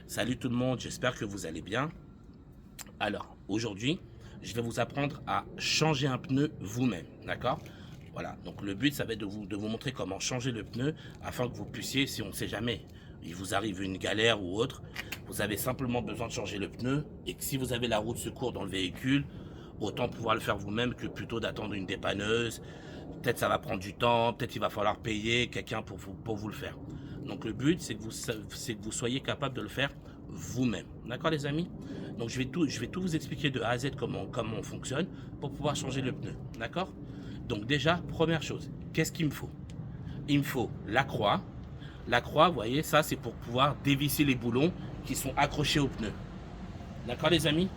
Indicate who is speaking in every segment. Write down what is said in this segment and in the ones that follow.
Speaker 1: Salut tout le monde, j'espère que vous allez bien. Alors, aujourd'hui, je vais vous apprendre à changer un pneu vous-même, d'accord? Voilà, donc le but, ça va être de vous montrer comment changer le pneu afin que vous puissiez, si on ne sait jamais, il vous arrive une galère ou autre, vous avez simplement besoin de changer le pneu et que si vous avez la roue de secours dans le véhicule, autant pouvoir le faire vous-même que plutôt d'attendre une dépanneuse. Peut-être ça va prendre du temps, peut-être il va falloir payer quelqu'un pour vous le faire. Donc le but, c'est que vous soyez capable de le faire vous-même. D'accord les amis? Donc je vais tout vous expliquer de A à Z comment on fonctionne pour pouvoir changer le pneu. D'accord? Donc déjà, première chose, qu'est-ce qu'il me faut? Il me faut la croix. La croix, vous voyez, ça c'est pour pouvoir dévisser les boulons qui sont accrochés au pneu. D'accord les amis?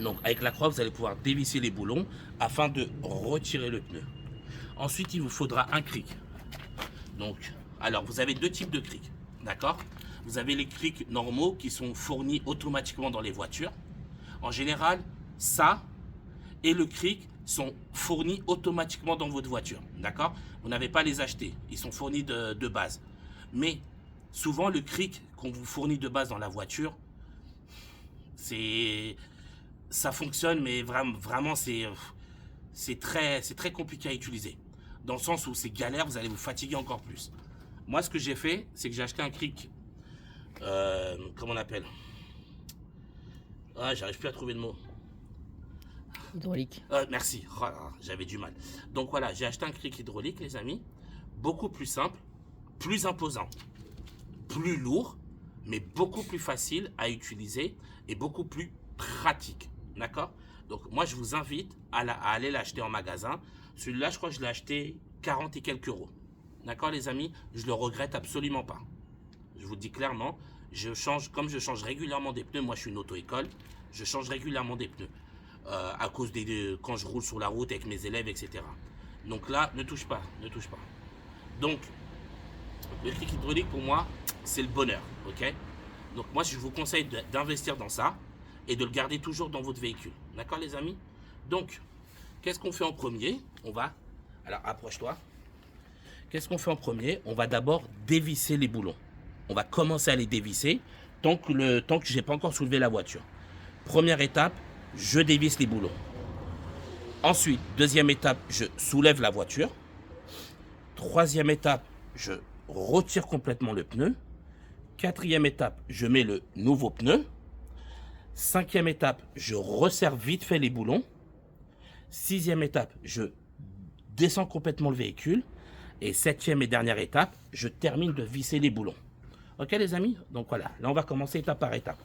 Speaker 1: Donc avec la croix, vous allez pouvoir dévisser les boulons afin de retirer le pneu. Ensuite, il vous faudra un cric. Donc, alors vous avez deux types de crics, d'accord? Vous avez les crics normaux qui sont fournis automatiquement dans les voitures. En général, ça et le cric sont fournis automatiquement dans votre voiture, d'accord? Vous n'avez pas à les acheter, ils sont fournis de base. Mais souvent, le cric qu'on vous fournit de base dans la voiture, ça fonctionne, mais vraiment c'est très compliqué à utiliser. Dans le sens où c'est galère, vous allez vous fatiguer encore plus. Moi, ce que j'ai fait, c'est que j'ai acheté un cric, comment on appelle? Ah, j'arrive plus à trouver le mot.
Speaker 2: Hydraulique.
Speaker 1: Merci, oh, j'avais du mal. Donc voilà, j'ai acheté un cric hydraulique, les amis. Beaucoup plus simple, plus imposant, plus lourd, mais beaucoup plus facile à utiliser et beaucoup plus pratique. D'accord? Donc moi, je vous invite à aller l'acheter en magasin. Celui-là, je crois que je l'ai acheté 40 et quelques euros. D'accord, les amis? Je le regrette absolument pas. Je vous le dis clairement, comme je change régulièrement des pneus, moi je suis une auto-école, je change régulièrement des pneus. À cause quand je roule sur la route avec mes élèves, etc. Donc là, ne touche pas, ne touche pas. Donc, le cric hydraulique pour moi, c'est le bonheur, ok? Donc moi, je vous conseille d'investir dans ça et de le garder toujours dans votre véhicule. D'accord, les amis? Donc, qu'est-ce qu'on fait en premier? Alors approche-toi. Qu'est-ce qu'on fait en premier? On va d'abord dévisser les boulons. On va commencer à les dévisser tant que je n'ai pas encore soulevé la voiture. Première étape, je dévisse les boulons. Ensuite, deuxième étape, je soulève la voiture. Troisième étape, je retire complètement le pneu. Quatrième étape, je mets le nouveau pneu. Cinquième étape, je resserre vite fait les boulons. Sixième étape, je descends complètement le véhicule. Et septième et dernière étape, je termine de visser les boulons. Ok les amis? Donc voilà, là on va commencer étape par étape.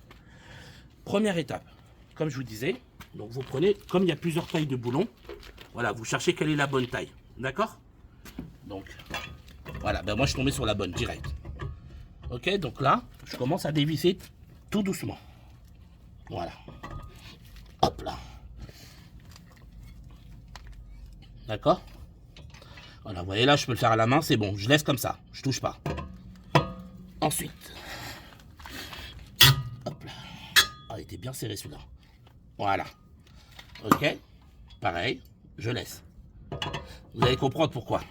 Speaker 1: Première étape, comme je vous disais, donc vous prenez, comme il y a plusieurs tailles de boulons, voilà, vous cherchez quelle est la bonne taille. D'accord? Donc voilà, ben moi je suis tombé sur la bonne direct. Ok, donc là, je commence à dévisser tout doucement. Voilà. Hop là. D'accord? Voilà, vous voyez là, je peux le faire à la main, c'est bon. Je laisse comme ça, je touche pas. Ensuite, hop là. Ah, il était bien serré celui-là. Voilà. Ok? Pareil, je laisse. Vous allez comprendre pourquoi.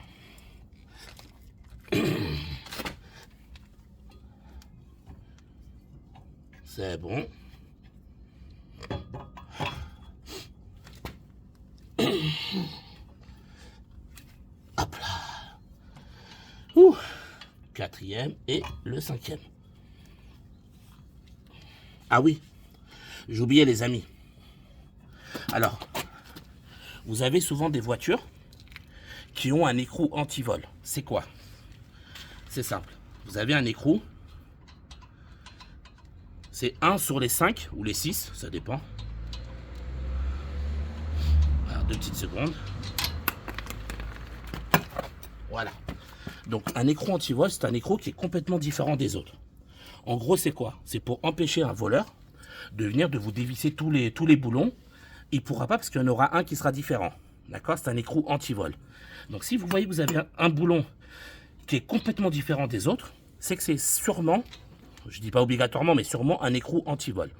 Speaker 1: C'est bon. Hop là. Ouh. Quatrième et le cinquième. Ah oui, j'oubliais les amis. Alors, vous avez souvent des voitures qui ont un écrou anti-vol. C'est quoi? C'est simple. Vous avez un écrou. C'est 1 sur les 5 ou les 6, ça dépend. Alors, 2 petites secondes. Voilà. Donc un écrou anti-vol, c'est un écrou qui est complètement différent des autres. En gros, c'est quoi? C'est pour empêcher un voleur de venir de vous dévisser tous les boulons. Il ne pourra pas parce qu'il y en aura un qui sera différent. D'accord? C'est un écrou anti-vol. Donc si vous voyez que vous avez un boulon qui est complètement différent des autres, c'est que c'est sûrement, je ne dis pas obligatoirement, mais sûrement un écrou anti-vol.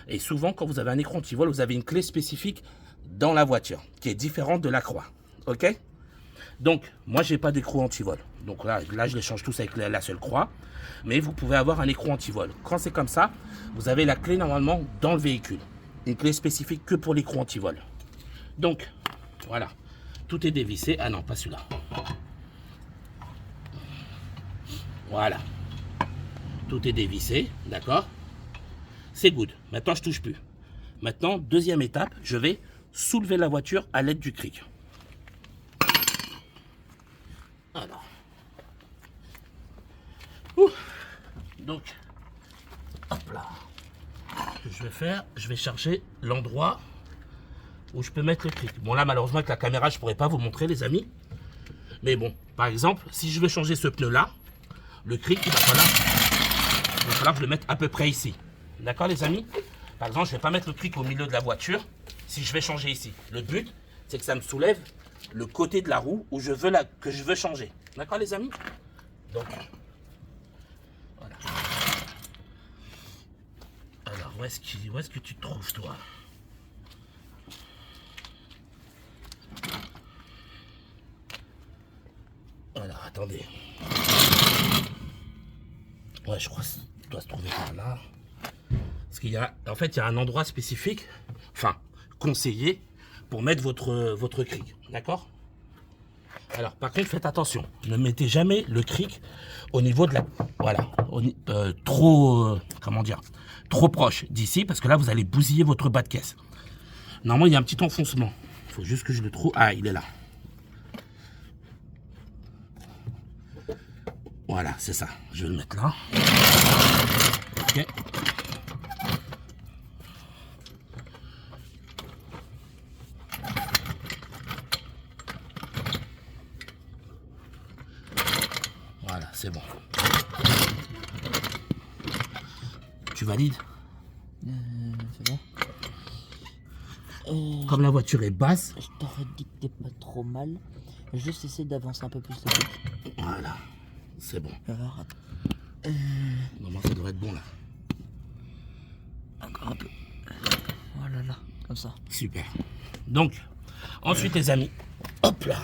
Speaker 1: Et souvent, quand vous avez un écrou anti-vol, vous avez une clé spécifique dans la voiture qui est différente de la croix. Ok? Donc, moi, j'ai pas d'écrou anti-vol. Donc là, je les change tous avec la seule croix. Mais vous pouvez avoir un écrou anti-vol. Quand c'est comme ça, vous avez la clé normalement dans le véhicule. Une clé spécifique que pour l'écrou anti-vol. Donc, voilà. Tout est dévissé. Ah non, pas celui-là. Voilà. Tout est dévissé, d'accord? C'est good. Maintenant, je touche plus. Maintenant, deuxième étape, je vais soulever la voiture à l'aide du cric. Alors. Ouh. Donc, hop là. Ce que je vais faire, je vais chercher l'endroit où je peux mettre le cric. Bon, là, malheureusement, avec la caméra, je ne pourrais pas vous montrer, les amis. Mais bon, par exemple, si je veux changer ce pneu-là, le cric, il va falloir que je le mette à peu près ici. D'accord, les amis? Par exemple, je ne vais pas mettre le cric au milieu de la voiture si je vais changer ici. Le but, c'est que ça me soulève le côté de la roue où que je veux changer. D'accord, les amis? Donc, voilà. Alors, où est-ce que tu te trouves, toi? Alors, attendez. Ouais, je crois que ça doit se trouver par là. Parce qu'il y a, en fait, il y a un endroit spécifique, enfin, conseillé, pour mettre votre cric. D'accord? Alors, par contre, faites attention. Ne mettez jamais le cric au niveau de la... Voilà. Comment dire? Trop proche d'ici, parce que là, vous allez bousiller votre bas de caisse. Normalement, il y a un petit enfoncement. Il faut juste que je le trouve. Ah, il est là. Voilà, c'est ça. Je vais le mettre là. Ok. Voilà, c'est bon. Tu valides?
Speaker 2: C'est bon.
Speaker 1: Comme la voiture est basse.
Speaker 2: Je t'aurais dit que t'es pas trop mal. Juste essayer d'avancer un peu plus le truc.
Speaker 1: Voilà, c'est bon.
Speaker 2: Alors,
Speaker 1: Normalement, ça devrait être bon là.
Speaker 2: encore un peu. Voilà, là, comme ça.
Speaker 1: Super. Donc, ensuite, les amis, hop là.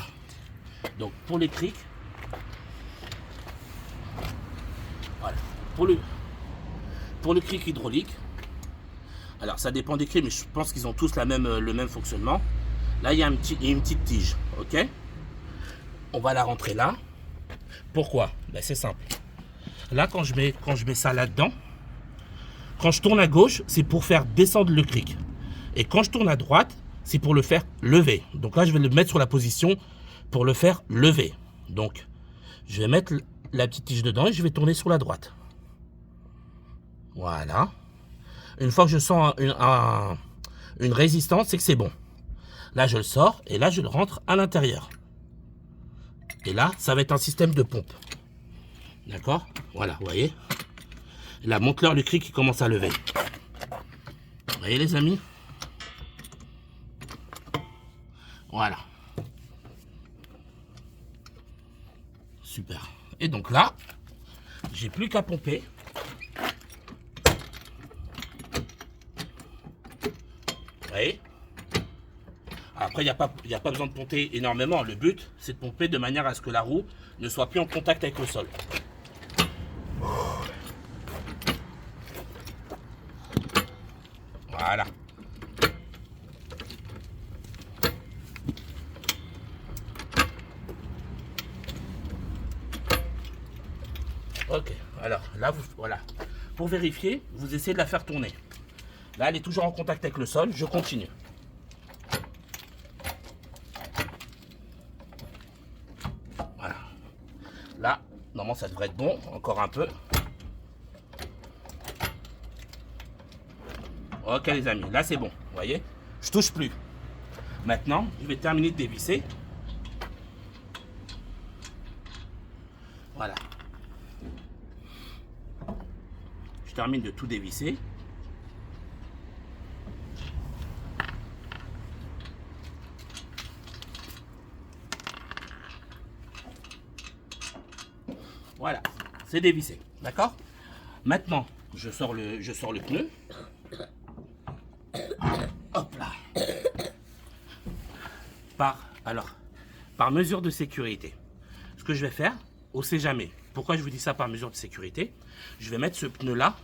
Speaker 1: Donc, pour les crics, voilà. Pour le cric hydraulique, alors ça dépend des crics, mais je pense qu'ils ont tous le même fonctionnement. Là, il y a une petite tige, ok? On va la rentrer là. Pourquoi? Ben, c'est simple. Là, quand je mets ça là-dedans, quand je tourne à gauche, c'est pour faire descendre le cric. Et quand je tourne à droite, c'est pour le faire lever. Donc là, je vais le mettre sur la position pour le faire lever. Donc, je vais mettre la petite tige dedans et je vais tourner sur la droite. Voilà. Une fois que je sens une résistance, c'est que c'est bon. Là, je le sors et là, je le rentre à l'intérieur. Et là, ça va être un système de pompe. D'accord? Voilà, vous voyez? Là, monte-leur le cric qui commence à lever. Vous voyez, les amis? Voilà. Super. Et donc là, j'ai plus qu'à pomper. Vous voyez? Après, il n'y a pas besoin de pomper énormément. Le but, c'est de pomper de manière à ce que la roue ne soit plus en contact avec le sol. Voilà. Ok, alors là, voilà. Pour vérifier, vous essayez de la faire tourner. Là, elle est toujours en contact avec le sol. Je continue. Voilà. Là, normalement, ça devrait être bon. Encore un peu. Ok, les amis. Là, c'est bon. Vous voyez? Je touche plus. Maintenant, je vais terminer de dévisser. Voilà. Je termine de tout dévisser. Voilà, c'est dévissé, d'accord? Maintenant, je sors le pneu. Hop là. Par mesure de sécurité, ce que je vais faire, on ne sait jamais. Pourquoi je vous dis ça par mesure de sécurité? Je vais mettre ce pneu-là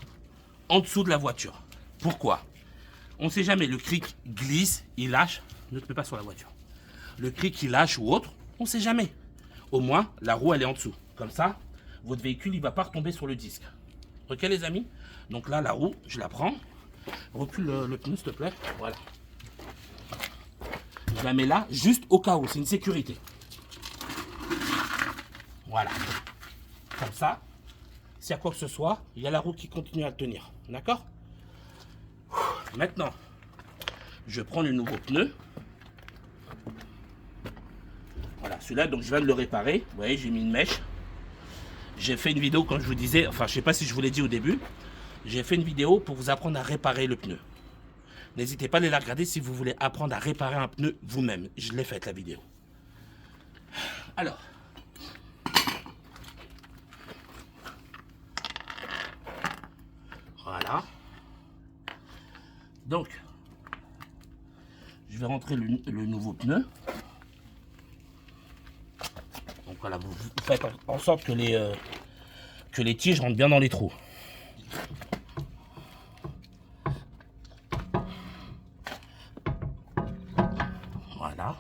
Speaker 1: en dessous de la voiture. Pourquoi? On ne sait jamais, le cric glisse, il lâche, ne te mets pas sur la voiture. Le cric il lâche ou autre, on ne sait jamais. Au moins, la roue elle est en dessous. Comme ça, votre véhicule il ne va pas retomber sur le disque. Ok les amis? Donc là, la roue, je la prends. Recule le pneu s'il te plaît. Voilà. Je la mets là, juste au cas où, c'est une sécurité. Voilà. Comme ça, s'il y a quoi que ce soit, il y a la roue qui continue à tenir. D'accord? Maintenant, je prends le nouveau pneu. Voilà, celui-là, donc je viens de le réparer. Vous voyez, j'ai mis une mèche. J'ai fait une vidéo, comme je vous disais, enfin, je ne sais pas si je vous l'ai dit au début. J'ai fait une vidéo pour vous apprendre à réparer le pneu. N'hésitez pas à aller la regarder si vous voulez apprendre à réparer un pneu vous-même. Je l'ai faite, la vidéo. Alors. Voilà. Donc, je vais rentrer le nouveau pneu. Donc voilà, vous faites en sorte que les tiges rentrent bien dans les trous. Voilà.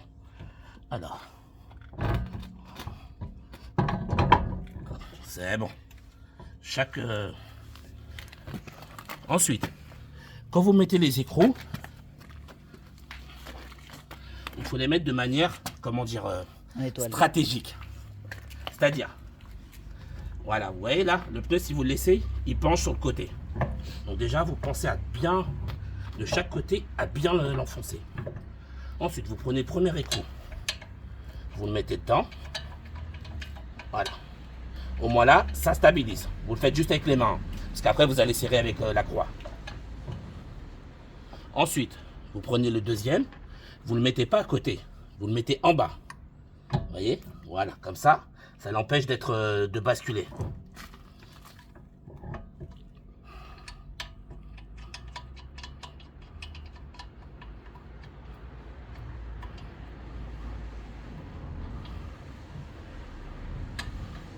Speaker 1: Alors. C'est bon. Ensuite, quand vous mettez les écrous, il faut les mettre de manière, comment dire, stratégique. C'est-à-dire, voilà, vous voyez là, le pneu, si vous le laissez, il penche sur le côté. Donc déjà, vous pensez à bien, de chaque côté, à bien l'enfoncer. Ensuite, vous prenez le premier écrou, vous le mettez dedans. Voilà. Au moins là, ça stabilise. Vous le faites juste avec les mains, parce qu'après, vous allez serrer avec la croix. Ensuite, vous prenez le deuxième, vous ne le mettez pas à côté, vous le mettez en bas. Vous voyez? Voilà, comme ça, ça l'empêche de basculer.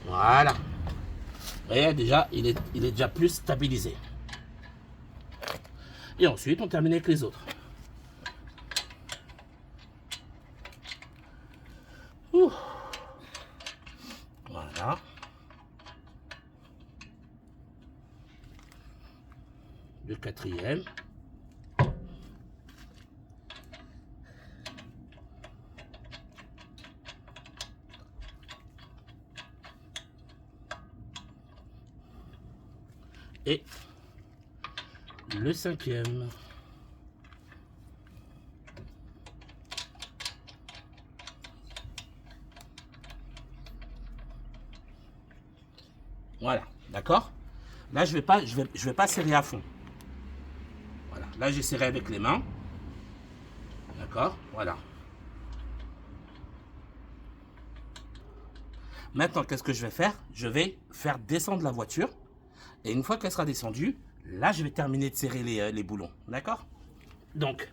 Speaker 1: Voilà. Vous voyez, déjà, il est déjà plus stabilisé. Et ensuite, on termine avec les autres. Ouh. Voilà. Le quatrième. Et le cinquième. Voilà, d'accord? Là, je vais pas serrer à fond. Voilà, là, j'ai serré avec les mains. D'accord? Voilà. Maintenant, qu'est-ce que je vais faire? Je vais faire descendre la voiture. Et une fois qu'elle sera descendue, là, je vais terminer de serrer les boulons. D'accord? Donc.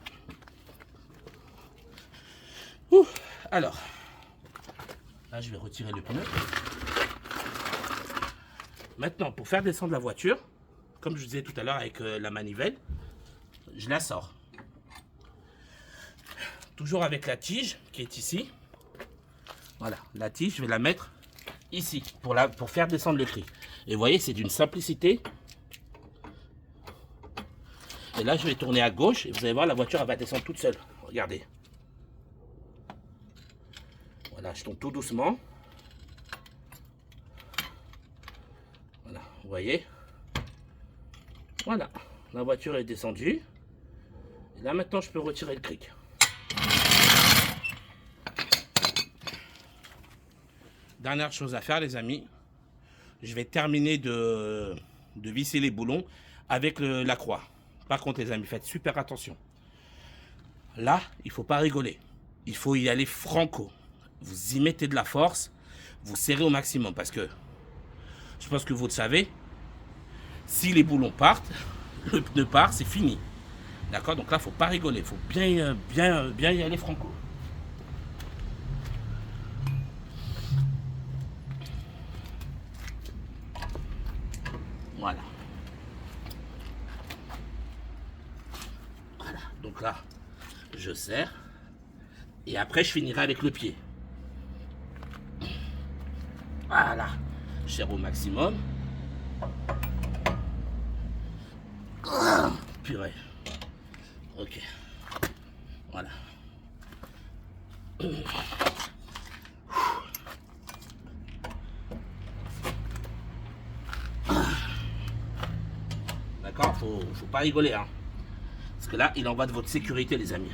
Speaker 1: Alors. Là, je vais retirer le pneu. Maintenant, pour faire descendre la voiture, comme je vous disais tout à l'heure avec la manivelle, je la sors. Toujours avec la tige qui est ici. Voilà, la tige, je vais la mettre ici pour faire descendre le cric. Et vous voyez, c'est d'une simplicité. Et là, je vais tourner à gauche et vous allez voir, la voiture elle va descendre toute seule. Regardez. Voilà, je tourne tout doucement. Voilà, vous voyez. Voilà, la voiture est descendue. Et là, maintenant, je peux retirer le cric. Dernière chose à faire, les amis. Je vais terminer de visser les boulons avec la croix. Par contre, les amis, faites super attention. Là, il ne faut pas rigoler. Il faut y aller franco. Vous y mettez de la force. Vous serrez au maximum. Parce que, je pense que vous le savez, si les boulons partent, le pneu part, c'est fini. D'accord? Donc là, il ne faut pas rigoler. Il faut bien y aller franco. Donc là, je serre. Et après, je finirai avec le pied. Voilà. Je serre au maximum. Purée. Ok. Voilà. D'accord, faut pas rigoler, hein. Parce que là, il en va de votre sécurité, les amis.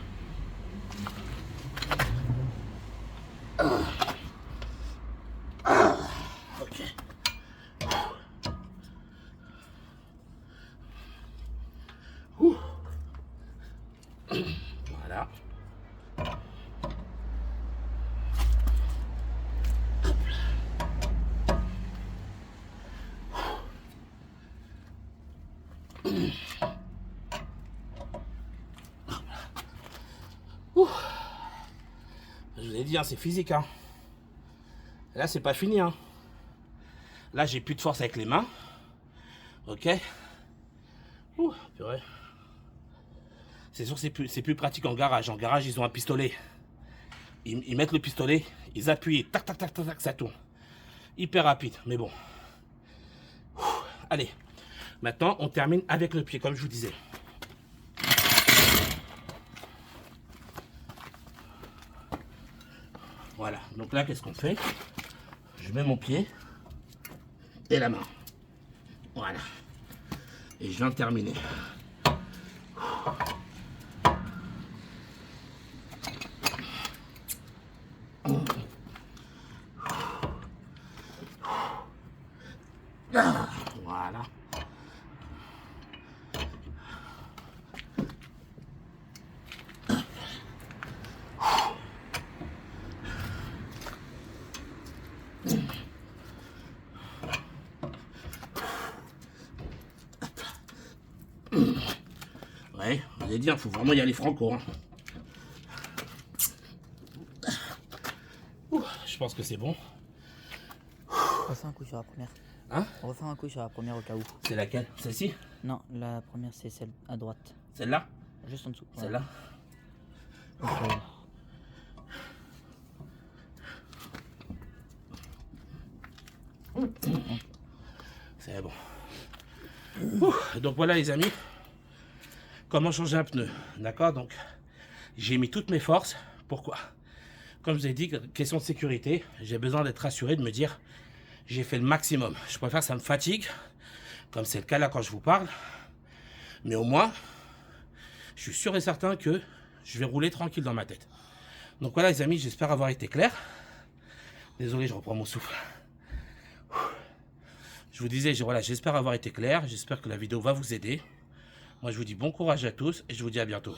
Speaker 1: Ok. Voilà. Je vous ai dit, hein, c'est physique. Hein. Là, c'est pas fini. Hein. Là, j'ai plus de force avec les mains. Ok. Purée. C'est sûr que c'est plus pratique en garage. En garage, ils ont un pistolet. Ils mettent le pistolet, ils appuient, tac, tac, tac, tac, tac, ça tourne. Hyper rapide, mais bon. Allez. Maintenant, on termine avec le pied, comme je vous disais. Voilà. Donc là, qu'est-ce qu'on fait? Je mets mon pied et la main. Voilà. Et je viens de terminer. Voilà. Ouais, vous allez dire, il faut vraiment y aller franco. Hein. Je pense que c'est bon.
Speaker 2: On refait un coup sur la première.
Speaker 1: Hein?
Speaker 2: On refait un coup sur la première au cas où.
Speaker 1: C'est laquelle? Celle-ci?
Speaker 2: Non, la première c'est celle à droite.
Speaker 1: Celle-là?
Speaker 2: Juste en dessous.
Speaker 1: Celle-là?
Speaker 2: Voilà.
Speaker 1: C'est bon. Donc voilà les amis, comment changer un pneu. D'accord, donc j'ai mis toutes mes forces. Pourquoi? Comme je vous ai dit, question de sécurité, j'ai besoin d'être rassuré, de me dire j'ai fait le maximum. Je préfère que ça me fatigue, comme c'est le cas là quand je vous parle. Mais au moins, je suis sûr et certain que je vais rouler tranquille dans ma tête. Donc voilà les amis, j'espère avoir été clair. Désolé, je reprends mon souffle. Je vous disais, voilà, j'espère avoir été clair. J'espère que la vidéo va vous aider. Moi, je vous dis bon courage à tous et je vous dis à bientôt.